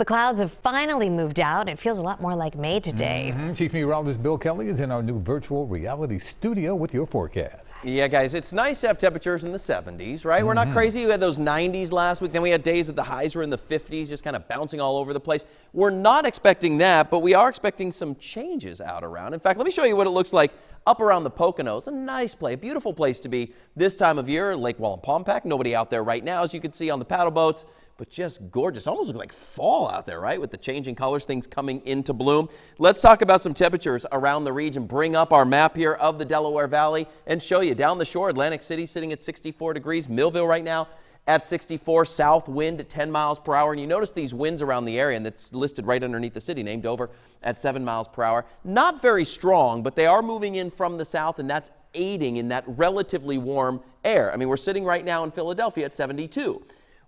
The clouds have finally moved out. It feels a lot more like May today. Chief Meteorologist Bill Kelly is in our new virtual reality studio with your forecast. Yeah, guys, it's nice to have temperatures in the 70s, right? We're not crazy. We had those 90s last week. Then we had days that the highs were in the 50s, just kind of bouncing all over the place. We're not expecting that, but we are expecting some changes out around. In fact, let me show you what it looks like up around the Poconos. A nice place, a beautiful place to be this time of year. Lake Wallenpaupack, nobody out there right now, as you can see on the paddle boats. But just gorgeous. Almost looks like fall out there, right? With the changing colors, things coming into bloom. Let's talk about some temperatures around the region. Bring up our map here of the Delaware Valley and show you down the shore. Atlantic City sitting at 64 degrees. Millville right now at 64. South wind at 10 miles per hour. And you notice these winds around the area, and that's listed right underneath the city, named Dover at 7 miles per hour. Not very strong, but they are moving in from the south, and that's aiding in that relatively warm air. I mean, we're sitting right now in Philadelphia at 72.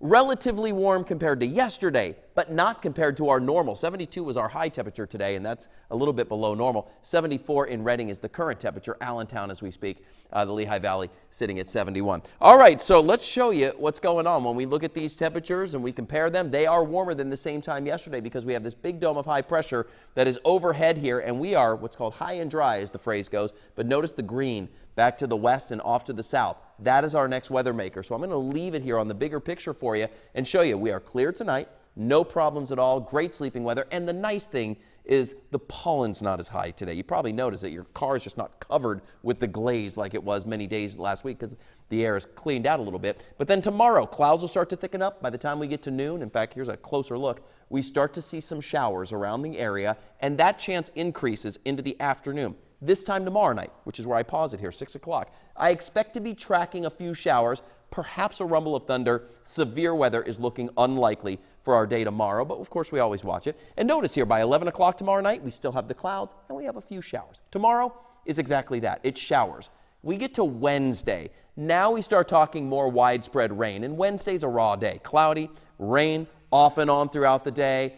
Relatively warm compared to yesterday, but not compared to our normal. 72 was our high temperature today, and that's a little bit below normal. 74 in Reading is the current temperature. Allentown, as we speak, the Lehigh Valley sitting at 71. All right, so let's show you what's going on. When we look at these temperatures and we compare them, they are warmer than the same time yesterday because we have this big dome of high pressure that is overhead here, and we are what's called high and dry, as the phrase goes. But notice the green back to the west and off to the south. That is our next weather maker. So I'm going to leave it here on the bigger picture for you and show you we are clear tonight, no problems at all, great sleeping weather, and the nice thing is the pollen's not as high today. You probably noticed that your car is just not covered with the glaze like it was many days last week because the air is cleaned out a little bit. But then tomorrow, clouds will start to thicken up by the time we get to noon. In fact, here's a closer look. We start to see some showers around the area, and that chance increases into the afternoon. This time tomorrow night, which is where I pause it here, 6 o'clock, I expect to be tracking a few showers, perhaps a rumble of thunder. Severe weather is looking unlikely for our day tomorrow, but of course we always watch it. And notice here, by 11 o'clock tomorrow night, we still have the clouds, and we have a few showers. Tomorrow is exactly that. It's showers. We get to Wednesday. Now we start talking more widespread rain, and Wednesday's a raw day. Cloudy, rain off and on throughout the day.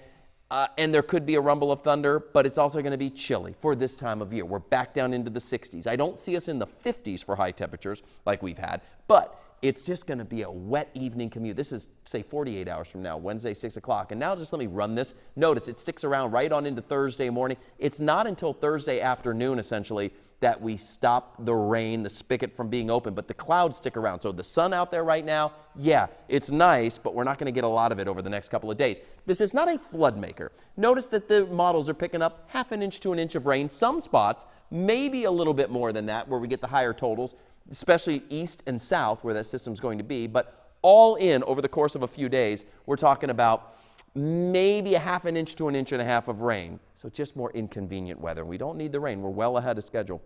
And there could be a rumble of thunder, but it's also going to be chilly for this time of year. We're back down into the 60s. I don't see us in the 50s for high temperatures like we've had, but it's just going to be a wet evening commute. This is, say, 48 hours from now, Wednesday, 6 o'clock. And now just let me run this. Notice it sticks around right on into Thursday morning. It's not until Thursday afternoon, essentially, that we stop the rain, the spigot from being open, but the clouds stick around. So the sun out there right now, yeah, it's nice, but we're not going to get a lot of it over the next couple of days. This is not a flood maker. Notice that the models are picking up half an inch to an inch of rain. Some spots, maybe a little bit more than that, where we get the higher totals, especially east and south, where that system's going to be. But all in, over the course of a few days, we're talking about maybe a half an inch to an inch and a half of rain. So just more inconvenient weather. We don't need the rain. We're well ahead of schedule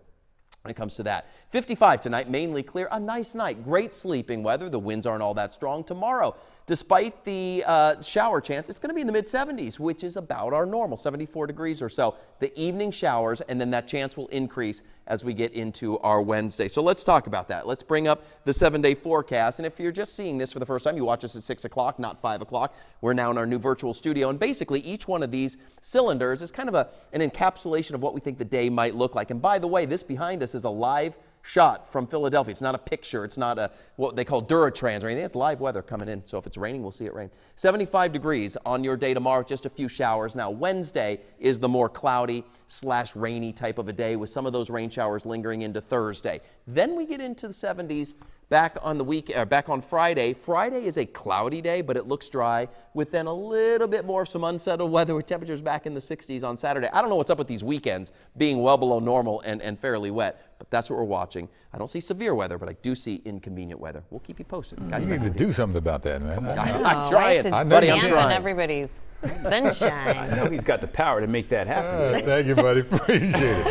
when it comes to that. 55 tonight, mainly clear. A nice night. Great sleeping weather. The winds aren't all that strong. Tomorrow, despite the shower chance, it's going to be in the mid-70s, which is about our normal, 74 degrees or so. The evening showers, and then that chance will increase as we get into our Wednesday. So let's talk about that. Let's bring up the 7-day forecast. And if you're just seeing this for the first time, you watch us at 6 o'clock, not 5 o'clock. We're now in our new virtual studio. And basically, each one of these cylinders is kind of an encapsulation of what we think the day might look like. And by the way, this behind us is a live shot from Philadelphia. It's not a picture. It's not what they call Duratrans or anything. It's live weather coming in. So if it's raining, we'll see it rain. 75 degrees on your day tomorrow, just a few showers. Now, Wednesday is the more cloudy / rainy type of a day with some of those rain showers lingering into Thursday. Then we get into the 70s back on the back on Friday. Friday is a cloudy day, but it looks dry with then a little bit more of some unsettled weather with temperatures back in the 60s on Saturday. I don't know what's up with these weekends being well below normal and fairly wet, but that's what we're watching. I don't see severe weather, but I do see inconvenient weather. We'll keep you posted. Guys, You need to do something about that, man. I'm trying. Buddy, I'm trying. Everybody's sunshine. I know he's got the power to make that happen. Thank you, buddy. Appreciate it.